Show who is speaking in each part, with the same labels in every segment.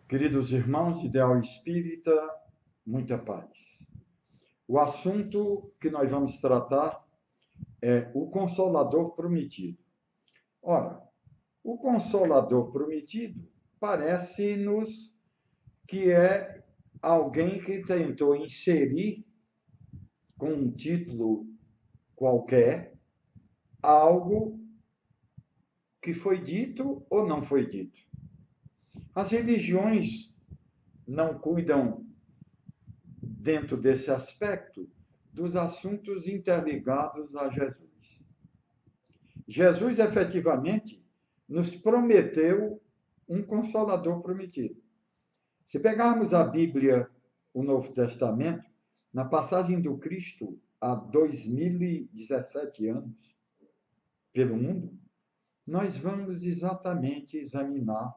Speaker 1: Queridos irmãos, Ideal Espírita, muita paz. O assunto que nós vamos tratar é o Consolador Prometido. Ora, o Consolador Prometido parece-nos que é alguém que tentou inserir, com um título qualquer, algo que foi dito ou não foi dito. As religiões não cuidam, dentro desse aspecto, dos assuntos interligados a Jesus. Jesus, efetivamente, nos prometeu um Consolador prometido. Se pegarmos a Bíblia, o Novo Testamento, na passagem do Cristo há 2017 anos pelo mundo, nós vamos exatamente examinar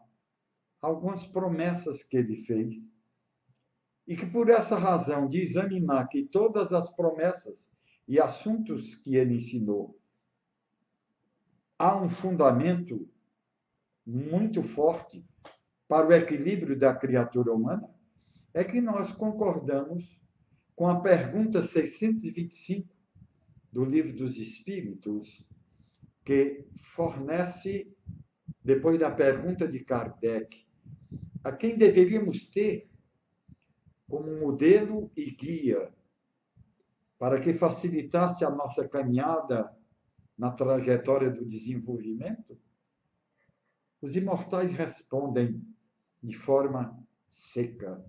Speaker 1: algumas promessas que ele fez e que, por essa razão de examinar que todas as promessas e assuntos que ele ensinou há um fundamento muito forte para o equilíbrio da criatura humana, é que nós concordamos com a pergunta 625 do Livro dos Espíritos, que fornece, depois da pergunta de Kardec, a quem deveríamos ter como modelo e guia para que facilitasse a nossa caminhada na trajetória do desenvolvimento, os imortais respondem de forma seca: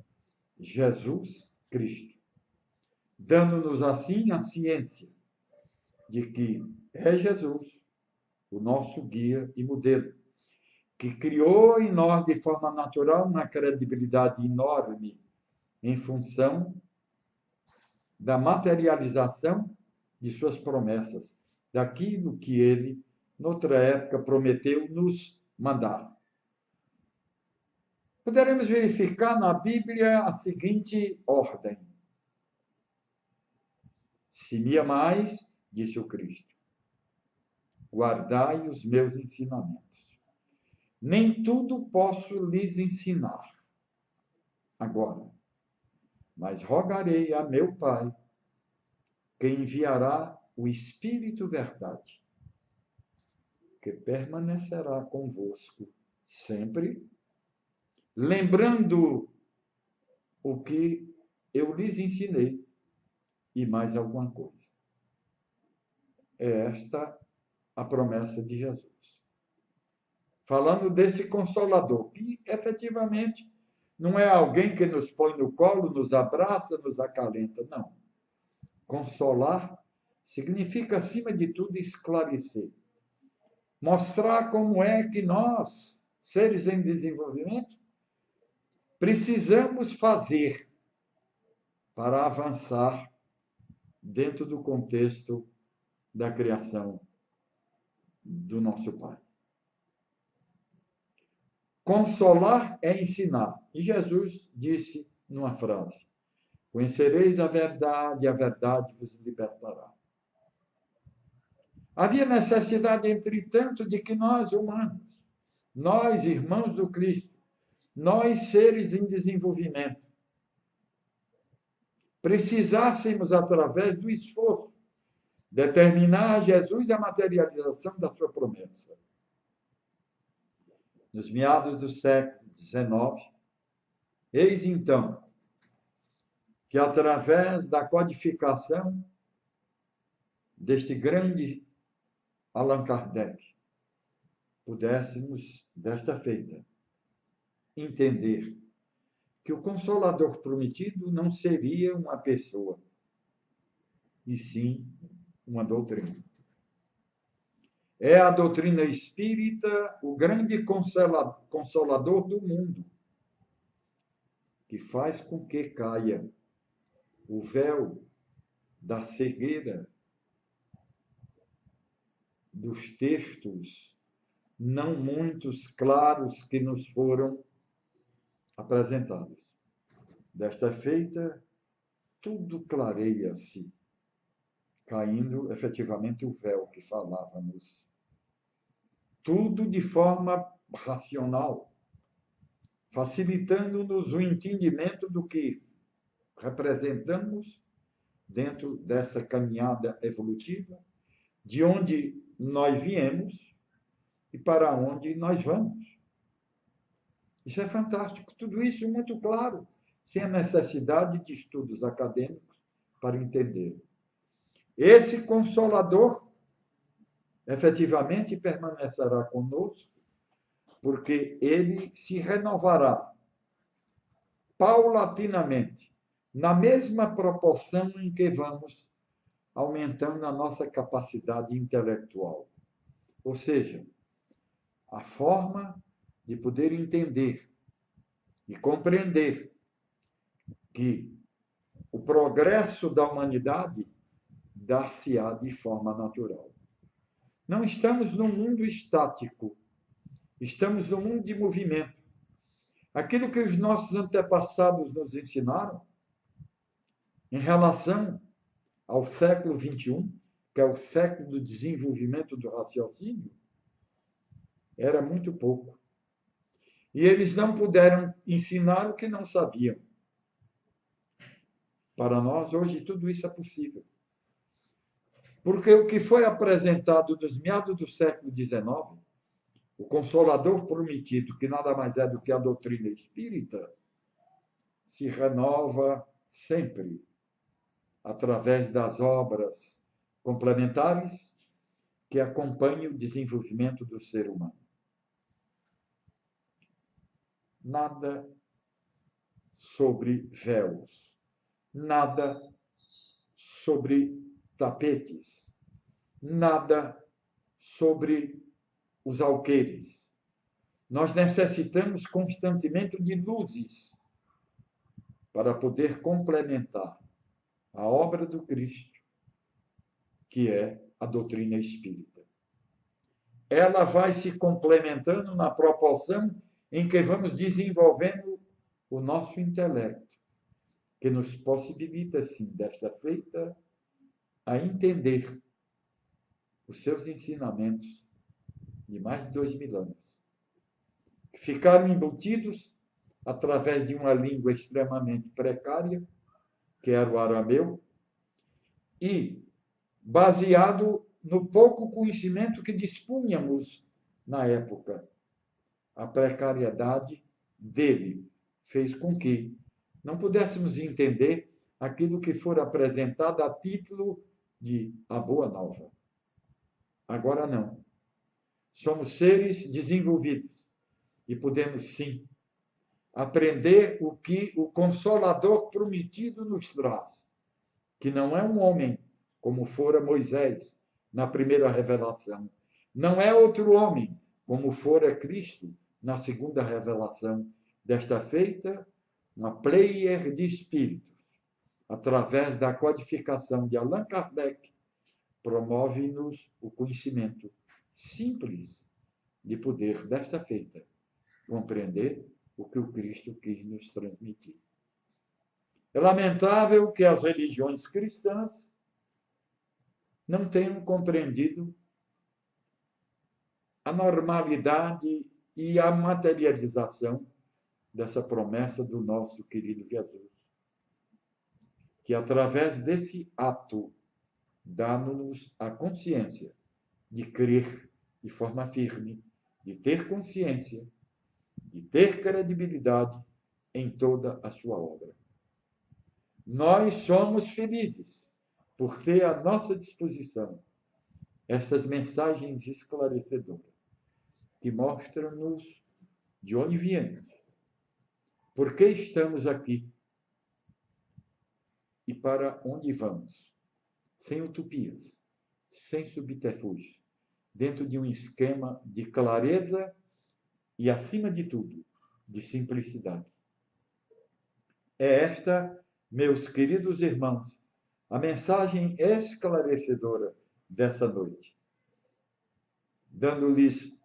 Speaker 1: Jesus Cristo, dando-nos assim a ciência de que é Jesus o nosso guia e modelo, que criou em nós de forma natural uma credibilidade enorme em função da materialização de suas promessas, daquilo que ele, noutra época, prometeu nos mandar. Poderemos verificar na Bíblia a seguinte ordem: se me amais, disse o Cristo, guardai os meus ensinamentos. Nem tudo posso lhes ensinar agora, mas rogarei a meu Pai, que enviará o Espírito Verdade, que permanecerá convosco sempre, lembrando o que eu lhes ensinei e mais alguma coisa. É esta a promessa de Jesus. Falando desse Consolador, que efetivamente não é alguém que nos põe no colo, nos abraça, nos acalenta, não. Consolar significa, acima de tudo, esclarecer. Mostrar como é que nós, seres em desenvolvimento, precisamos fazer para avançar dentro do contexto da criação do nosso Pai. Consolar é ensinar. E Jesus disse numa frase: conhecereis a verdade vos libertará. Havia necessidade, entretanto, de que nós, humanos, nós, irmãos do Cristo, nós, seres em desenvolvimento, precisássemos, através do esforço, determinar a Jesus a materialização da sua promessa. Nos meados do século XIX, eis então que, através da codificação deste grande Allan Kardec, pudéssemos, desta feita, entender que o Consolador prometido não seria uma pessoa, e sim uma doutrina. É a doutrina espírita o grande consolador do mundo, que faz com que caia o véu da cegueira dos textos não muitos claros que nos foram apresentados. Desta feita, tudo clareia-se, caindo efetivamente o véu que falávamos. Tudo de forma racional, facilitando-nos o entendimento do que representamos dentro dessa caminhada evolutiva, de onde nós viemos e para onde nós vamos. Isso é fantástico. Tudo isso muito claro, sem a necessidade de estudos acadêmicos para entender. Esse Consolador efetivamente permanecerá conosco, porque ele se renovará paulatinamente, na mesma proporção em que vamos aumentando a nossa capacidade intelectual. Ou seja, a forma de poder entender e compreender que o progresso da humanidade dar-se-á de forma natural. Não estamos num mundo estático, estamos num mundo de movimento. Aquilo que os nossos antepassados nos ensinaram em relação ao século XXI, que é o século do desenvolvimento do raciocínio, era muito pouco. E eles não puderam ensinar o que não sabiam. Para nós, hoje, tudo isso é possível. Porque o que foi apresentado nos meados do século XIX, o Consolador prometido, que nada mais é do que a doutrina espírita, se renova sempre através das obras complementares que acompanham o desenvolvimento do ser humano. Nada sobre véus, nada sobre tapetes, nada sobre os alqueires. Nós necessitamos constantemente de luzes para poder complementar a obra do Cristo, que é a doutrina espírita. Ela vai se complementando na proporção em que vamos desenvolvendo o nosso intelecto, que nos possibilita, sim, desta feita, a entender os seus ensinamentos de mais de 2000 anos. Ficaram embutidos através de uma língua extremamente precária, que era o arameu, e baseado no pouco conhecimento que dispunhamos na época. A precariedade dele fez com que não pudéssemos entender aquilo que for apresentado a título de a Boa Nova. Agora não. Somos seres desenvolvidos e podemos, sim, aprender o que o Consolador prometido nos traz, que não é um homem como fora Moisés na primeira revelação, não é outro homem como fora Cristo na segunda revelação. Desta feita, uma player de espíritos, através da codificação de Allan Kardec, promove-nos o conhecimento simples de poder, desta feita, compreender o que o Cristo quis nos transmitir. É lamentável que as religiões cristãs não tenham compreendido a normalidade e a materialização dessa promessa do nosso querido Jesus, que através desse ato dá-nos a consciência de crer de forma firme, de ter consciência, de ter credibilidade em toda a sua obra. Nós somos felizes por ter à nossa disposição essas mensagens esclarecedoras que mostram-nos de onde viemos, por que estamos aqui e para onde vamos, sem utopias, sem subterfúgios, dentro de um esquema de clareza e, acima de tudo, de simplicidade. É esta, meus queridos irmãos, a mensagem esclarecedora dessa noite, dando-lhes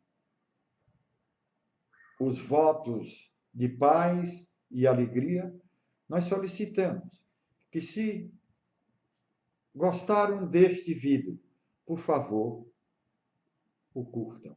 Speaker 1: os votos de paz e alegria. Nós solicitamos que, se gostaram deste vídeo, por favor, o curtam.